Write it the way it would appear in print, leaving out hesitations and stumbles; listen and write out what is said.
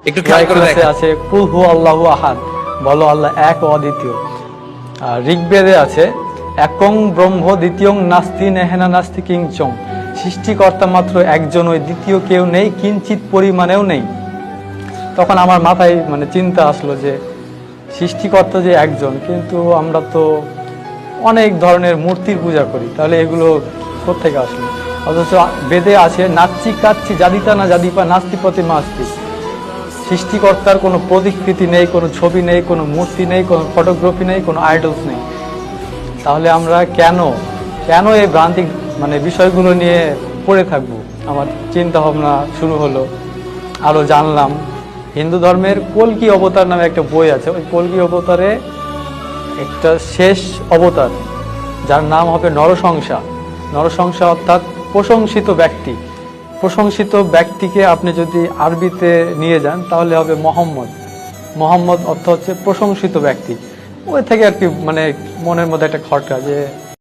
একটু খেয়াল করে দেখেন। আছে কুল হু আল্লাহু আহাদ, বলো আল্লাহ এক ও অদ্বিতীয়। আর ঋগ্বেদে আছে একং ব্রহ্ম দ্বিতীয়ং নাস্তি নেহেনা নাস্তি কিঞ্চং, সৃষ্টিকর্তা মাত্র একজন, ওই দ্বিতীয় কেউ নেই, কিঞ্চিত পরিমাণেও নেই। তখন আমার মাথায় মানে চিন্তা আসলো যে সৃষ্টিকর্তা যে একজন, কিন্তু আমরা তো অনেক ধরনের মূর্তির পূজা করি, তাহলে এগুলো কোত্থেকে আসলো? অথচ বেদে আছে নাচ্ছি কাচ্ছি জাদিতা না জাদিপা নাস্তি প্রতিমা আস্তি, সৃষ্টিকর্তার কোনো প্রতিকৃতি নেই, কোনো ছবি নেই, কোনো মূর্তি নেই, কোনো ফটোগ্রাফি নেই, কোনো আইডলস নেই। তাহলে আমরা কেন কেন এই ভ্রান্তিক মানে বিষয়গুলো নিয়ে পড়ে থাকবো? আমার চিন্তা ভাবনা শুরু হলো, আরও জানলাম। হিন্দু ধর্মের কল্কি অবতার নামে একটা বই আছে, ওই কল্কি অবতারে একটা শেষ অবতার যার নাম হবে নরসংসা। নরসংসা অর্থাৎ প্রশংসিত ব্যক্তি। প্রশংসিত ব্যক্তিকে আপনি যদি আরবিতে নিয়ে যান তাহলে হবে মোহাম্মদ। মোহাম্মদ অর্থ হচ্ছে প্রশংসিত ব্যক্তি। ওই থেকে আর কি মানে মনের মধ্যে একটা খটকা যে